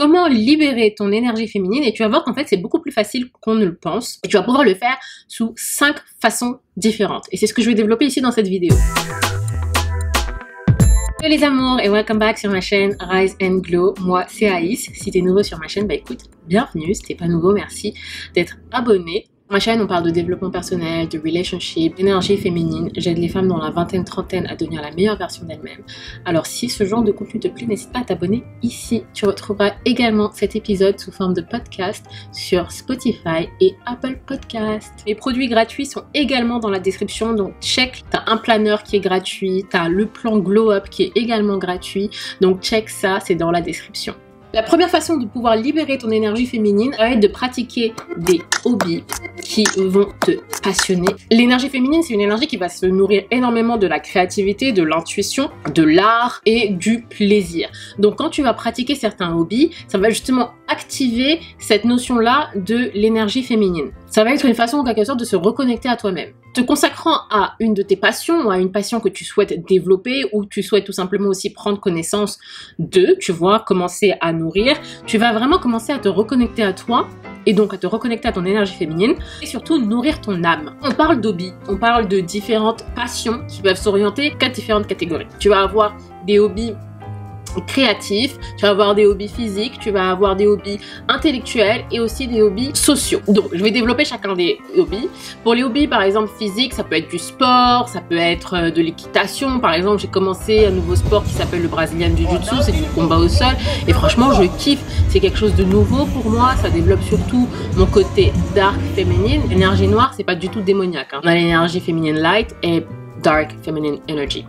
comment libérer ton énergie féminine et tu vas voir qu'en fait c'est beaucoup plus facile qu'on ne le pense et tu vas pouvoir le faire sous 5 façons différentes et c'est ce que je vais développer ici dans cette vidéo. Hello les amours et welcome back sur ma chaîne Rise and Glow. Moi c'est Aïs. Si t'es nouveau sur ma chaîne, bah écoute, bienvenue. Si t'es pas nouveau, merci d'être abonné. Ma chaîne, on parle de développement personnel, de relationship, d'énergie féminine. J'aide les femmes dans la vingtaine, trentaine à devenir la meilleure version d'elles-mêmes. Alors si ce genre de contenu te plaît, n'hésite pas à t'abonner ici. Tu retrouveras également cet épisode sous forme de podcast sur Spotify et Apple Podcast. Les produits gratuits sont également dans la description, donc check. T'as un planeur qui est gratuit, t'as le plan Glow Up qui est également gratuit, donc check ça, c'est dans la description. La première façon de pouvoir libérer ton énergie féminine va être de pratiquer des hobbies qui vont te passionner. L'énergie féminine, c'est une énergie qui va se nourrir énormément de la créativité, de l'intuition, de l'art et du plaisir. Donc quand tu vas pratiquer certains hobbies, ça va justement activer cette notion-là de l'énergie féminine. Ça va être une façon en quelque sorte de se reconnecter à toi-même. Te consacrant à une de tes passions ou à une passion que tu souhaites développer ou tu souhaites tout simplement aussi prendre connaissance de, tu vois, commencer à nourrir, tu vas vraiment commencer à te reconnecter à toi et donc à te reconnecter à ton énergie féminine et surtout nourrir ton âme. On parle d'hobbies, on parle de différentes passions qui peuvent s'orienter à différentes catégories. Tu vas avoir des hobbies créatifs, tu vas avoir des hobbies physiques, tu vas avoir des hobbies intellectuels et aussi des hobbies sociaux. Donc je vais développer chacun des hobbies. Pour les hobbies par exemple physiques, ça peut être du sport, ça peut être de l'équitation. Par exemple, j'ai commencé un nouveau sport qui s'appelle le Brazilian Jiu-Jitsu, c'est du combat au sol et franchement je kiffe, c'est quelque chose de nouveau pour moi, ça développe surtout mon côté dark féminine. L'énergie noire, c'est pas du tout démoniaque, hein. On a l'énergie féminine light et Dark Feminine Energy.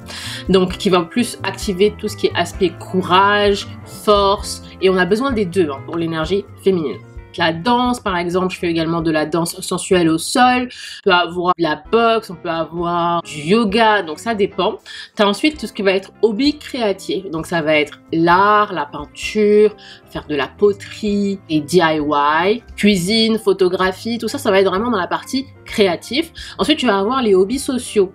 Donc qui va plus activer tout ce qui est aspect courage, force, et on a besoin des deux pour l'énergie féminine. La danse par exemple, je fais également de la danse sensuelle au sol, on peut avoir de la boxe, on peut avoir du yoga, donc ça dépend. Tu as ensuite tout ce qui va être hobby créatif, donc ça va être l'art, la peinture, faire de la poterie, des DIY, cuisine, photographie, tout ça, ça va être vraiment dans la partie créative. Ensuite tu vas avoir les hobbies sociaux.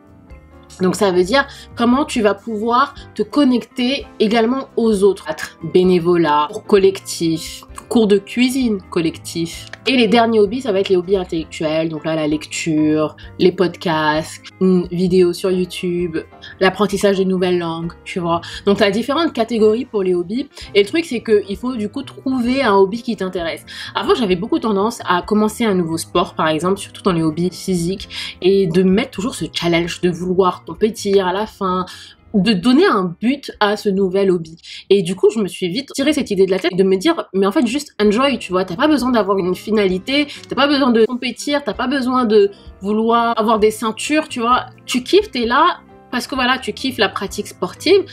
Donc ça veut dire comment tu vas pouvoir te connecter également aux autres. Bénévolat, collectif, cours de cuisine collectif. Et les derniers hobbies, ça va être les hobbies intellectuels. Donc là, la lecture, les podcasts, une vidéo sur YouTube, l'apprentissage de nouvelles langues, tu vois. Donc tu as différentes catégories pour les hobbies. Et le truc, c'est qu'il faut du coup trouver un hobby qui t'intéresse. Avant, j'avais beaucoup tendance à commencer un nouveau sport, par exemple, surtout dans les hobbies physiques, et de mettre toujours ce challenge de vouloir compétir à la fin, de donner un but à ce nouvel hobby. Et du coup, je me suis vite tiré cette idée de la tête de me dire, mais en fait, juste enjoy, tu vois, t'as pas besoin d'avoir une finalité, t'as pas besoin de compétir, t'as pas besoin de vouloir avoir des ceintures, tu vois, tu kiffes, t'es là, parce que voilà, tu kiffes la pratique sportive,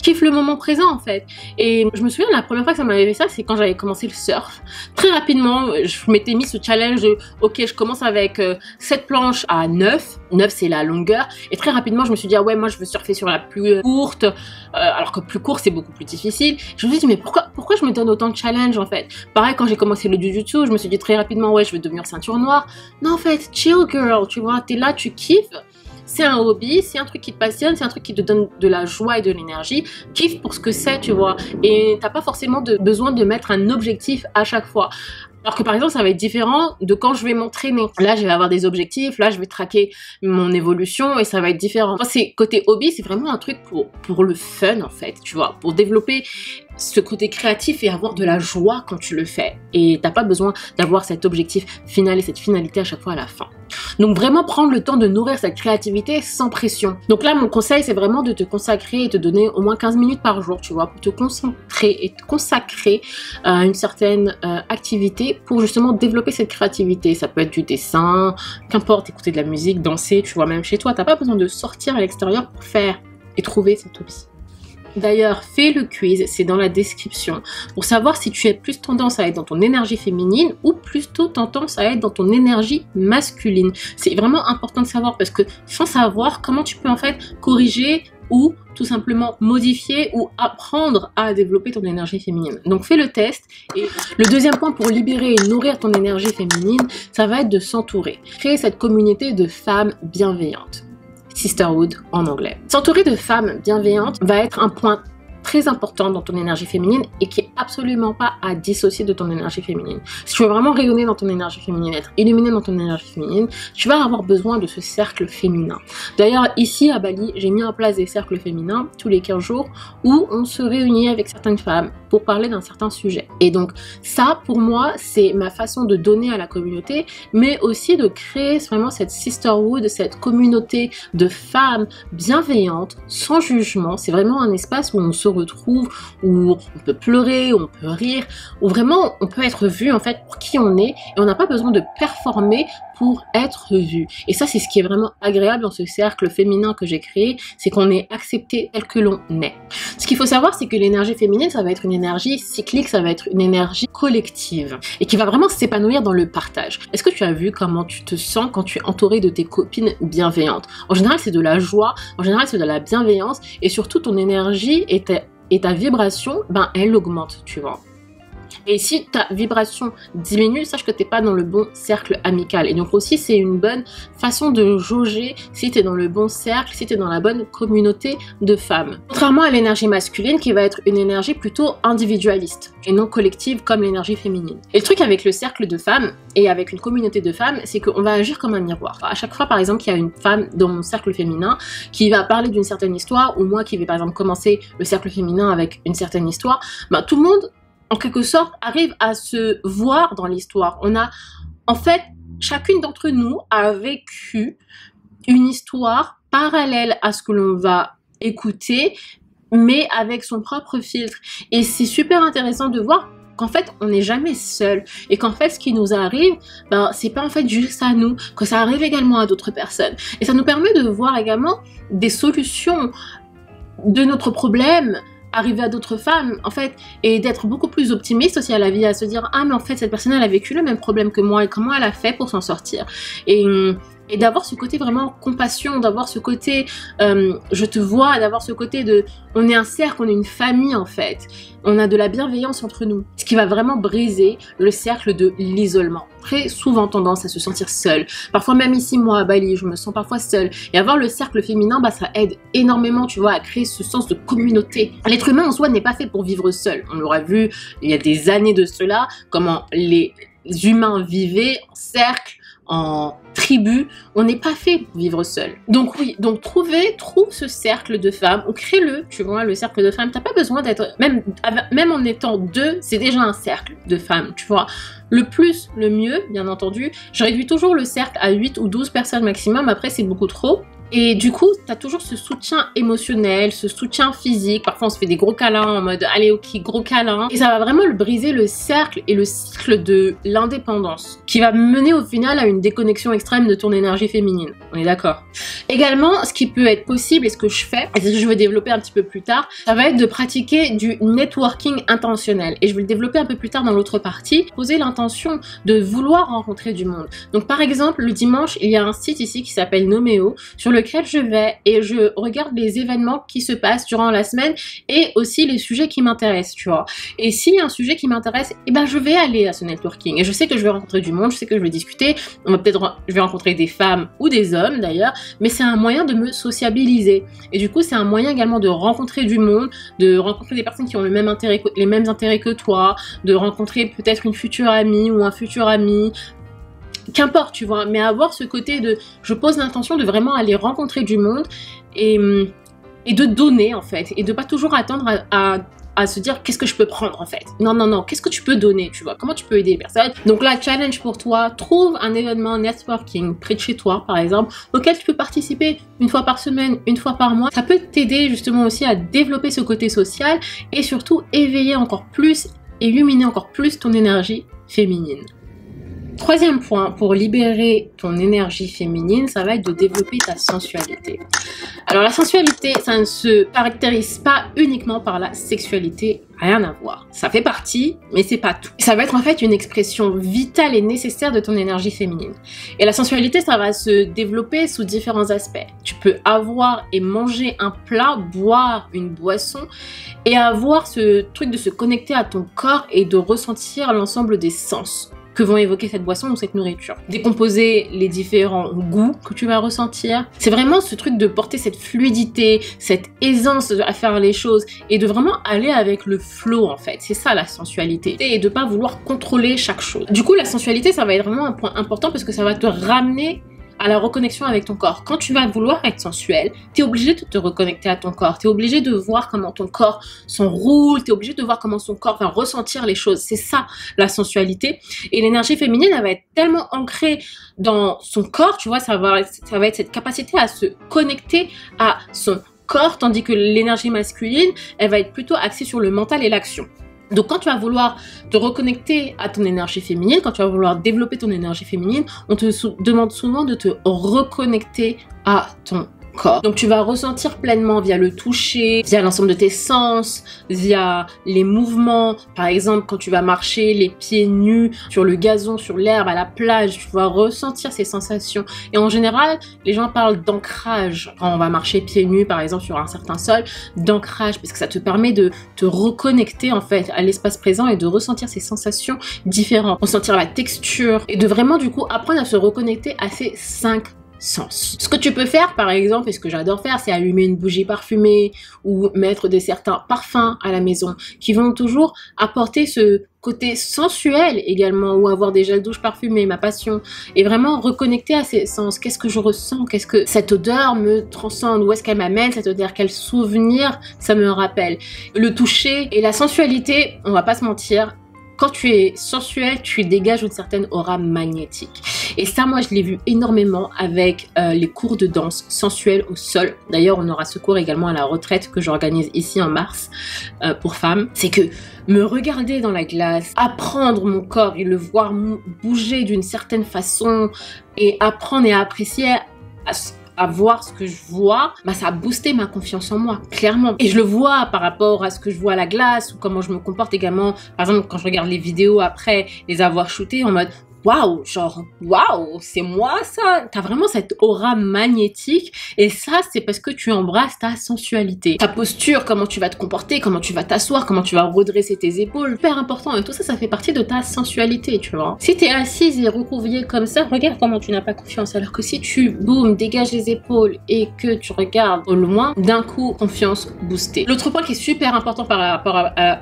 kiffe le moment présent en fait. Et je me souviens la première fois que ça m'avait fait ça, c'est quand j'avais commencé le surf. Très rapidement, je m'étais mis ce challenge de ok, je commence avec 7 planches à 9. 9 c'est la longueur. Et très rapidement, je me suis dit ah ouais, moi je veux surfer sur la plus courte. Alors que plus court c'est beaucoup plus difficile. Je me suis dit mais pourquoi je me donne autant de challenge en fait. Pareil quand j'ai commencé le Jiu-Jitsu, je me suis dit très rapidement ouais, je veux devenir ceinture noire. Non en fait, chill girl, tu vois, t'es là, tu kiffes. C'est un hobby, c'est un truc qui te passionne, c'est un truc qui te donne de la joie et de l'énergie. Kiffe pour ce que c'est, tu vois. Et t'as pas forcément besoin de mettre un objectif à chaque fois. Alors que par exemple, ça va être différent de quand je vais m'entraîner. Là, je vais avoir des objectifs, là, je vais traquer mon évolution et ça va être différent. Moi, c'est côté hobby, c'est vraiment un truc pour le fun, en fait, tu vois, pour développer ce côté créatif et avoir de la joie quand tu le fais. Et t'as pas besoin d'avoir cet objectif final et cette finalité à chaque fois à la fin. Donc vraiment prendre le temps de nourrir cette créativité sans pression. Donc là, mon conseil, c'est vraiment de te consacrer et te donner au moins 15 minutes par jour, tu vois, pour te concentrer et te consacrer à une certaine activité pour justement développer cette créativité. Ça peut être du dessin, qu'importe, écouter de la musique, danser, tu vois, même chez toi. T'as pas besoin de sortir à l'extérieur pour faire et trouver cet hobby. D'ailleurs, fais le quiz, c'est dans la description, pour savoir si tu as plus tendance à être dans ton énergie féminine ou plutôt tendance à être dans ton énergie masculine. C'est vraiment important de savoir parce que sans savoir comment tu peux en fait corriger ou tout simplement modifier ou apprendre à développer ton énergie féminine. Donc fais le test. Et le deuxième point pour libérer et nourrir ton énergie féminine, ça va être de s'entourer. Créer cette communauté de femmes bienveillantes. Sisterhood en anglais. S'entourer de femmes bienveillantes va être un point très important dans ton énergie féminine et qui est absolument pas à dissocier de ton énergie féminine. Si tu veux vraiment rayonner dans ton énergie féminine, être illuminé dans ton énergie féminine, tu vas avoir besoin de ce cercle féminin. D'ailleurs, ici à Bali, j'ai mis en place des cercles féminins tous les 15 jours où on se réunit avec certaines femmes pour parler d'un certain sujet. Et donc ça, pour moi, c'est ma façon de donner à la communauté, mais aussi de créer vraiment cette sisterhood, cette communauté de femmes bienveillantes, sans jugement. C'est vraiment un espace où on se retrouve, où on peut pleurer, où on peut rire, où vraiment on peut être vu en fait pour qui on est et on n'a pas besoin de performer pour être vu. Et ça, c'est ce qui est vraiment agréable dans ce cercle féminin que j'ai créé, c'est qu'on est accepté tel que l'on est. Ce qu'il faut savoir, c'est que l'énergie féminine, ça va être une énergie cyclique, ça va être une énergie collective et qui va vraiment s'épanouir dans le partage. Est-ce que tu as vu comment tu te sens quand tu es entouré de tes copines bienveillantes? En général, c'est de la joie, en général, c'est de la bienveillance et surtout ton énergie et ta vibration, ben, elle augmente, tu vois. Et si ta vibration diminue, sache que tu n'es pas dans le bon cercle amical. Et donc aussi, c'est une bonne façon de jauger si tu es dans le bon cercle, si tu es dans la bonne communauté de femmes. Contrairement à l'énergie masculine qui va être une énergie plutôt individualiste et non collective comme l'énergie féminine. Et le truc avec le cercle de femmes et avec une communauté de femmes, c'est qu'on va agir comme un miroir. À chaque fois, par exemple, qu'il y a une femme dans mon cercle féminin qui va parler d'une certaine histoire, ou moi qui vais par exemple commencer le cercle féminin avec une certaine histoire, ben, tout le monde en quelque sorte, arrive à se voir dans l'histoire. On a, en fait, chacune d'entre nous a vécu une histoire parallèle à ce que l'on va écouter, mais avec son propre filtre. Et c'est super intéressant de voir qu'en fait, on n'est jamais seul. Et qu'en fait, ce qui nous arrive, ben, c'est pas en fait juste à nous, que ça arrive également à d'autres personnes. Et ça nous permet de voir également des solutions de notre problème, arriver à d'autres femmes, en fait, et d'être beaucoup plus optimiste aussi à la vie, à se dire, ah, mais en fait, cette personne, elle a vécu le même problème que moi, et comment elle a fait pour s'en sortir. Et d'avoir ce côté vraiment compassion, d'avoir ce côté je te vois, d'avoir ce côté de on est un cercle, on est une famille en fait, on a de la bienveillance entre nous, ce qui va vraiment briser le cercle de l'isolement. Très souvent tendance à se sentir seule, parfois même ici moi à Bali je me sens parfois seule, et avoir le cercle féminin, bah, ça aide énormément, tu vois, à créer ce sens de communauté. L'être humain en soi n'est pas fait pour vivre seul, on l'aura vu il y a des années de cela, comment les humains vivaient en cercle, en tribu, on n'est pas fait pour vivre seul. Donc oui, donc trouve ce cercle de femmes, ou crée-le, tu vois, le cercle de femmes. T'as pas besoin d'être, même en étant deux, c'est déjà un cercle de femmes, tu vois. Le plus, le mieux, bien entendu. Je réduis toujours le cercle à 8 ou 12 personnes maximum, après c'est beaucoup trop. Et du coup, tu as toujours ce soutien émotionnel, ce soutien physique. Parfois, on se fait des gros câlins en mode « allez, ok, gros câlin ». Et ça va vraiment briser le cercle et le cycle de l'indépendance qui va mener au final à une déconnexion extrême de ton énergie féminine. On est d'accord? Également, ce qui peut être possible et ce que je fais, et ce que je vais développer un petit peu plus tard, ça va être de pratiquer du networking intentionnel. Et je vais le développer un peu plus tard dans l'autre partie. Poser l'intention de vouloir rencontrer du monde. Donc par exemple, le dimanche, il y a un site ici qui s'appelle Nomeo, sur lequel je vais et je regarde les événements qui se passent durant la semaine et aussi les sujets qui m'intéressent, tu vois. Et s'il y a un sujet qui m'intéresse, eh ben je vais aller à ce networking et je sais que je vais rencontrer du monde, je sais que je vais discuter, je vais rencontrer des femmes ou des hommes d'ailleurs, mais c'est un moyen de me sociabiliser et du coup c'est un moyen également de rencontrer du monde, de rencontrer des personnes qui ont les mêmes intérêts que toi, de rencontrer peut-être une future amie ou un futur ami, qu'importe, tu vois, mais avoir ce côté de je pose l'intention de vraiment aller rencontrer du monde et de donner en fait, et de pas toujours attendre à se dire qu'est-ce que je peux prendre en fait. Non, non, non, qu'est-ce que tu peux donner, tu vois, comment tu peux aider les personnes. Donc là, challenge pour toi, trouve un événement networking près de chez toi par exemple, auquel tu peux participer une fois par semaine, une fois par mois. Ça peut t'aider justement aussi à développer ce côté social et surtout éveiller encore plus, illuminer encore plus ton énergie féminine. Troisième point, pour libérer ton énergie féminine, ça va être de développer ta sensualité. Alors la sensualité, ça ne se caractérise pas uniquement par la sexualité, rien à voir. Ça fait partie, mais c'est pas tout. Ça va être en fait une expression vitale et nécessaire de ton énergie féminine. Et la sensualité, ça va se développer sous différents aspects. Tu peux avoir et manger un plat, boire une boisson, et avoir ce truc de se connecter à ton corps et de ressentir l'ensemble des sens. que vont évoquer cette boisson ou cette nourriture. Décomposer les différents goûts que tu vas ressentir. C'est vraiment ce truc de porter cette fluidité, cette aisance à faire les choses et de vraiment aller avec le flow en fait. C'est ça la sensualité. Et de pas vouloir contrôler chaque chose. Du coup, la sensualité, ça va être vraiment un point important parce que ça va te ramener à la reconnexion avec ton corps. Quand tu vas vouloir être sensuel, tu es obligé de te reconnecter à ton corps. Tu es obligé de voir comment ton corps s'enroule, tu es obligé de voir comment son corps va ressentir les choses. C'est ça, la sensualité. Et l'énergie féminine, elle va être tellement ancrée dans son corps, tu vois, ça va être cette capacité à se connecter à son corps, tandis que l'énergie masculine, elle va être plutôt axée sur le mental et l'action. Donc quand tu vas vouloir te reconnecter à ton énergie féminine, quand tu vas vouloir développer ton énergie féminine, on te demande souvent de te reconnecter à ton corps. Donc tu vas ressentir pleinement via le toucher, via l'ensemble de tes sens, via les mouvements. Par exemple, quand tu vas marcher les pieds nus sur le gazon, sur l'herbe, à la plage, tu vas ressentir ces sensations. Et en général, les gens parlent d'ancrage. Quand on va marcher pieds nus, par exemple, sur un certain sol, d'ancrage, parce que ça te permet de te reconnecter en fait à l'espace présent et de ressentir ces sensations différentes. Ressentir la texture et de vraiment du coup apprendre à se reconnecter à ces 5 sens. Ce que tu peux faire par exemple, et ce que j'adore faire, c'est allumer une bougie parfumée ou mettre certains parfums à la maison qui vont toujours apporter ce côté sensuel également, ou avoir des gels douche parfumés, ma passion, et vraiment reconnecter à ces sens. Qu'est-ce que je ressens? Qu'est-ce que cette odeur me transcende? Où est-ce qu'elle m'amène cette odeur? Quel souvenir ça me rappelle? Le toucher et la sensualité, on va pas se mentir, quand tu es sensuel, tu dégages une certaine aura magnétique. Et ça, moi, je l'ai vu énormément avec les cours de danse sensuelle au sol. D'ailleurs, on aura ce cours également à la retraite que j'organise ici en mars pour femmes. C'est que me regarder dans la glace, apprendre mon corps et le voir bouger d'une certaine façon et apprendre et apprécier à voir ce que je vois, bah ça a boosté ma confiance en moi, clairement. Et je le vois par rapport à ce que je vois à la glace ou comment je me comporte également. Par exemple, quand je regarde les vidéos après les avoir shootées en mode waouh, genre waouh, c'est moi ça. T'as vraiment cette aura magnétique et ça c'est parce que tu embrasses ta sensualité. Ta posture, comment tu vas te comporter, comment tu vas t'asseoir, comment tu vas redresser tes épaules, hyper important. Et tout ça, ça fait partie de ta sensualité, tu vois. Si t'es assise et recroquevillée comme ça, regarde comment tu n'as pas confiance. Alors que si tu, boum, dégages les épaules et que tu regardes au loin, d'un coup, confiance boostée. L'autre point qui est super important par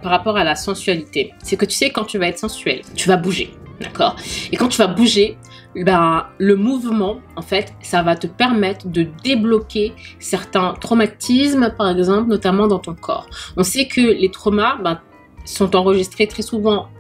rapport à la sensualité, c'est que tu sais quand tu vas être sensuel, tu vas bouger. D'accord? Et quand tu vas bouger, ben, le mouvement, en fait, ça va te permettre de débloquer certains traumatismes, par exemple, notamment dans ton corps. On sait que les traumas sont enregistrés très souvent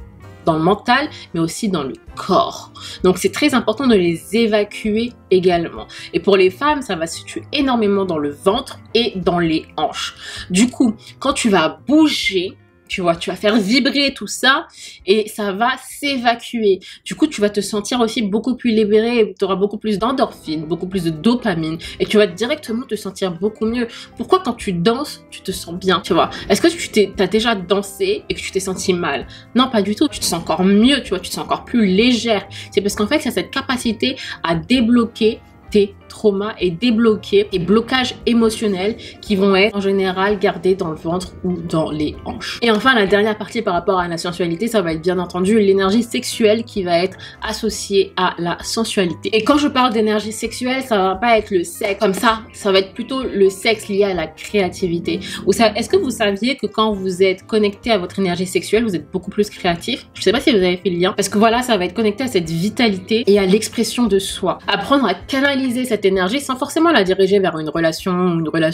dans le mental, mais aussi dans le corps. Donc, c'est très important de les évacuer également. Et pour les femmes, ça va se situer énormément dans le ventre et dans les hanches. Du coup, quand tu vas bouger, tu vois, tu vas faire vibrer tout ça et ça va s'évacuer. Du coup, tu vas te sentir aussi beaucoup plus libéré, tu auras beaucoup plus d'endorphine, beaucoup plus de dopamine et tu vas directement te sentir beaucoup mieux. Pourquoi quand tu danses, tu te sens bien, tu vois? Est-ce que tu t'as déjà dansé et que tu t'es senti mal? Non, pas du tout. Tu te sens encore mieux, tu vois, tu te sens encore plus légère. C'est parce qu'en fait, c'est cette capacité à débloquer tes traumas et débloquer des blocages émotionnels qui vont être en général gardés dans le ventre ou dans les hanches. Et enfin, la dernière partie par rapport à la sensualité, ça va être bien entendu l'énergie sexuelle qui va être associée à la sensualité. Et quand je parle d'énergie sexuelle, ça va pas être le sexe comme ça va être plutôt le sexe lié à la créativité. Est-ce que vous saviez que quand vous êtes connecté à votre énergie sexuelle, vous êtes beaucoup plus créatif? Je sais pas si vous avez fait le lien, parce que voilà, ça va être connecté à cette vitalité et à l'expression de soi. Apprendre à canaliser cette énergie sans forcément la diriger vers une relation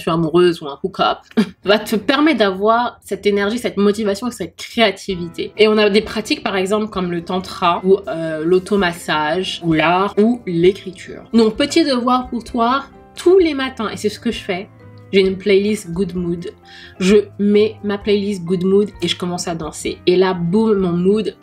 amoureuse ou un hook-up va te permettre d'avoir cette énergie, cette motivation et cette créativité. Et on a des pratiques par exemple comme le tantra ou l'automassage ou l'art ou l'écriture. Donc petit devoir pour toi, tous les matins, et c'est ce que je fais, j'ai une playlist Good Mood. Je mets ma playlist Good Mood et je commence à danser. Et là, boum, mon mood...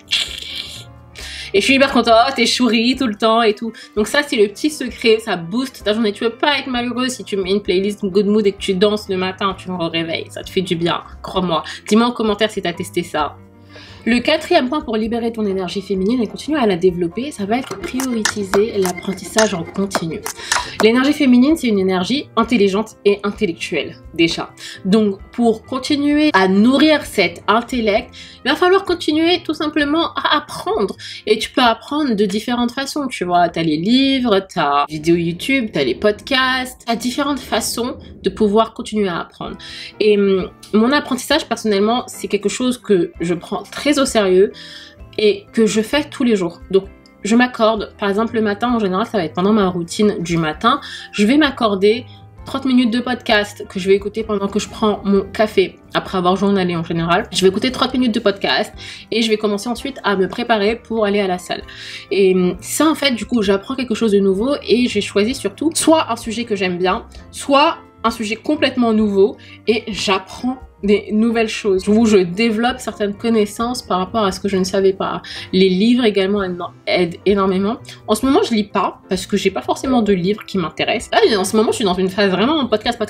Et je suis hyper contente et je souris tout le temps et tout. Donc ça, c'est le petit secret, ça booste ta journée. Tu veux pas être malheureuse si tu mets une playlist Good Mood et que tu danses le matin, tu me réveilles. Ça te fait du bien, crois-moi. Dis-moi en commentaire si tu as testé ça. Le quatrième point pour libérer ton énergie féminine et continuer à la développer, ça va être prioriser l'apprentissage en continu. L'énergie féminine, c'est une énergie intelligente et intellectuelle, déjà. Donc, pour continuer à nourrir cet intellect, il va falloir continuer tout simplement à apprendre. Et tu peux apprendre de différentes façons, tu vois. Tu as les livres, tu as les vidéos YouTube, tu as les podcasts, tu as différentes façons de pouvoir continuer à apprendre. Et mon apprentissage, personnellement, c'est quelque chose que je prends très au sérieux et que je fais tous les jours. Donc, je m'accorde, par exemple, le matin, en général, ça va être pendant ma routine du matin, je vais m'accorder 30 minutes de podcast que je vais écouter pendant que je prends mon café, après avoir journalé en général. Je vais écouter 30 minutes de podcast et je vais commencer ensuite à me préparer pour aller à la salle. Et ça, en fait, du coup, j'apprends quelque chose de nouveau et j'ai choisi surtout soit un sujet que j'aime bien, soit un sujet complètement nouveau et j'apprends des nouvelles choses où je développe certaines connaissances par rapport à ce que je ne savais pas. Les livres également aident énormément. En ce moment, je lis pas parce que j'ai pas forcément de livres qui m'intéressent. Là, en ce moment, je suis dans une phase vraiment podcast.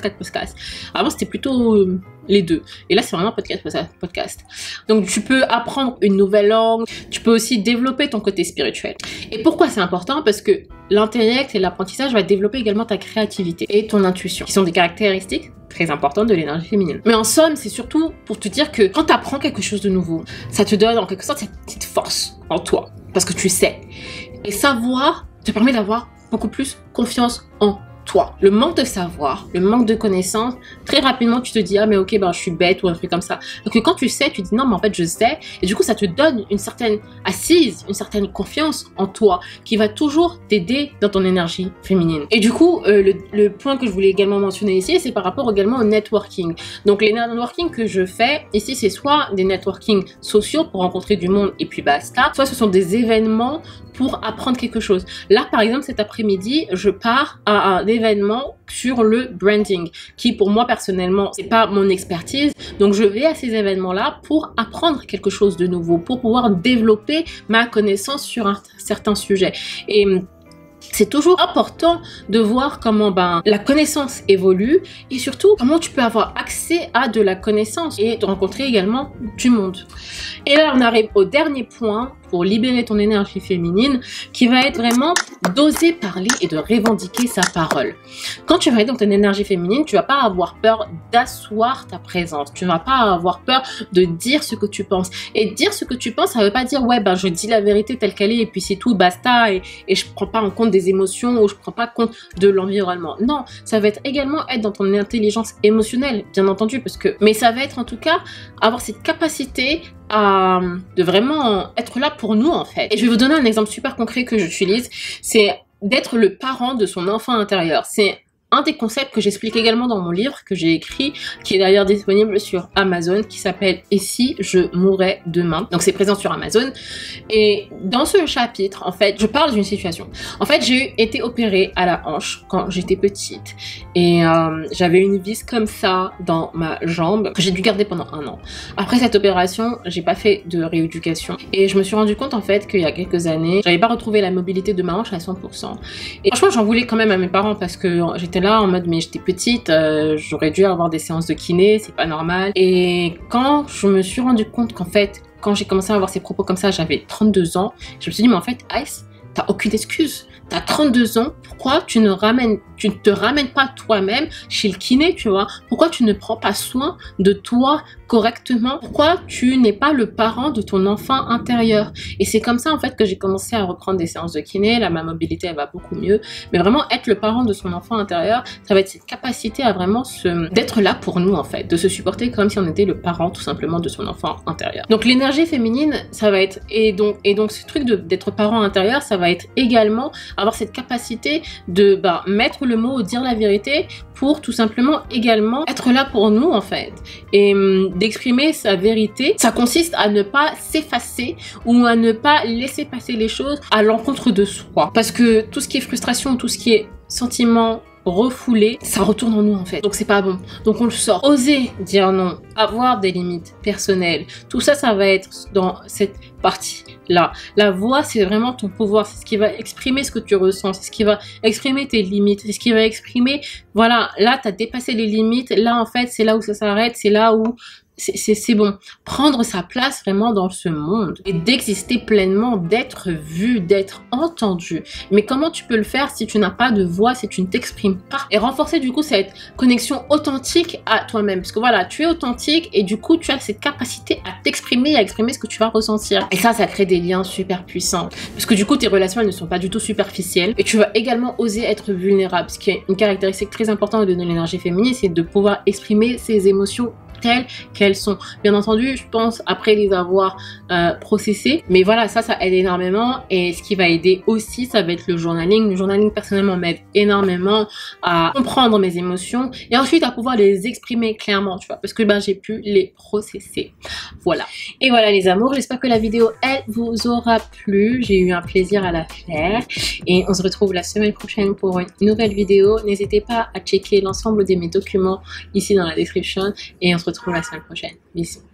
Avant, c'était plutôt les deux. Et là, c'est vraiment podcast. Donc, tu peux apprendre une nouvelle langue. Tu peux aussi développer ton côté spirituel. Et pourquoi c'est important? Parce que l'intellect et l'apprentissage va développer également ta créativité et ton intuition, qui sont des caractéristiques très importantes de l'énergie féminine. Mais en somme, c'est surtout pour te dire que quand tu apprends quelque chose de nouveau, ça te donne en quelque sorte cette petite force en toi, parce que tu sais. Et savoir te permet d'avoir beaucoup plus confiance en toi. Le manque de savoir, le manque de connaissances, très rapidement tu te dis ah mais ok ben je suis bête ou un truc comme ça. Donc quand tu sais, tu dis non mais en fait je sais et du coup ça te donne une certaine assise, une certaine confiance en toi qui va toujours t'aider dans ton énergie féminine. Et du coup le point que je voulais également mentionner ici c'est par rapport également au networking. Donc les networking que je fais ici c'est soit des networking sociaux pour rencontrer du monde et puis basta, soit ce sont des événements pour apprendre quelque chose. Là, par exemple, cet après-midi, je pars à un événement sur le branding, qui pour moi, personnellement, c'est pas mon expertise. Donc, je vais à ces événements-là pour apprendre quelque chose de nouveau, pour pouvoir développer ma connaissance sur un certain sujet. Et c'est toujours important de voir comment la connaissance évolue et surtout comment tu peux avoir accès à de la connaissance et de rencontrer également du monde. Et là, on arrive au dernier point pour libérer ton énergie féminine qui va être vraiment d'oser parler et de revendiquer sa parole. Quand tu vas être dans ton énergie féminine, tu vas pas avoir peur d'asseoir ta présence. Tu vas pas avoir peur de dire ce que tu penses. Et dire ce que tu penses, ça veut pas dire ouais je dis la vérité telle qu'elle est et puis c'est tout, basta et je prends pas en compte des émotions ou je prends pas compte de l'environnement. Non, ça va être également être dans ton intelligence émotionnelle, bien entendu, mais ça va être en tout cas avoir cette capacité de vraiment être là pour nous en fait. Et je vais vous donner un exemple super concret que j'utilise, c'est d'être le parent de son enfant intérieur. C'est un des concepts que j'explique également dans mon livre que j'ai écrit, qui est d'ailleurs disponible sur Amazon, qui s'appelle « Et si je mourais demain ?» Donc c'est présent sur Amazon. Et dans ce chapitre, en fait, je parle d'une situation. En fait, j'ai été opérée à la hanche quand j'étais petite. Et j'avais une vis comme ça dans ma jambe que j'ai dû garder pendant 1 an. Après cette opération, j'ai pas fait de rééducation. Et je me suis rendu compte en fait qu'il y a quelques années, j'avais pas retrouvé la mobilité de ma hanche à 100%. Et franchement, j'en voulais quand même à mes parents parce que j'étais là en mode mais j'étais petite, j'aurais dû avoir des séances de kiné, c'est pas normal. Et quand je me suis rendu compte qu'en fait, quand j'ai commencé à avoir ces propos comme ça, j'avais 32 ans, je me suis dit mais en fait Ice, t'as aucune excuse. T'as 32 ans, pourquoi tu ne te ramènes pas toi-même chez le kiné, tu vois? Pourquoi tu ne prends pas soin de toi correctement? Pourquoi tu n'es pas le parent de ton enfant intérieur? Et c'est comme ça, en fait, que j'ai commencé à reprendre des séances de kiné. Là, ma mobilité, elle va beaucoup mieux. Mais vraiment, être le parent de son enfant intérieur, ça va être cette capacité à vraiment d'être là pour nous, en fait. De se supporter comme si on était le parent, tout simplement, de son enfant intérieur. Donc, l'énergie féminine, ça va être... Et donc ce truc d'être parent intérieur, ça va être également avoir cette capacité de mettre le mot, dire la vérité pour tout simplement également être là pour nous en fait. Et d'exprimer sa vérité, ça consiste à ne pas s'effacer ou à ne pas laisser passer les choses à l'encontre de soi. Parce que tout ce qui est frustration, tout ce qui est sentiment refoulé, ça retourne en nous en fait. Donc c'est pas bon. Donc on le sort. Oser dire non, avoir des limites personnelles, tout ça, ça va être dans cette partie-là. La voix, c'est vraiment ton pouvoir. C'est ce qui va exprimer ce que tu ressens. C'est ce qui va exprimer tes limites. C'est ce qui va exprimer, voilà, là, t'as dépassé les limites. Là, en fait, c'est là où ça s'arrête. C'est là où c'est bon. Prendre sa place vraiment dans ce monde et d'exister pleinement, d'être vu, d'être entendu. Mais comment tu peux le faire si tu n'as pas de voix, si tu ne t'exprimes pas? Et renforcer du coup cette connexion authentique à toi-même. Parce que voilà, tu es authentique et du coup tu as cette capacité à t'exprimer, à exprimer ce que tu vas ressentir. Et ça crée des liens super puissants. Parce que du coup tes relations elles ne sont pas du tout superficielles. Et tu vas également oser être vulnérable. Ce qui est une caractéristique très importante de l'énergie féminine, c'est de pouvoir exprimer ses émotions telles qu'elles sont. Bien entendu, je pense après les avoir processées. Mais voilà, ça aide énormément. Et ce qui va aider aussi, ça va être le journaling. Le journaling, personnellement, m'aide énormément à comprendre mes émotions et ensuite à pouvoir les exprimer clairement, tu vois, parce que ben, j'ai pu les processer. Voilà. Et voilà les amours, j'espère que la vidéo, elle vous aura plu. J'ai eu un plaisir à la faire. Et on se retrouve la semaine prochaine pour une nouvelle vidéo. N'hésitez pas à checker l'ensemble de mes documents ici dans la description. Et on se retrouve la semaine prochaine. Bisous.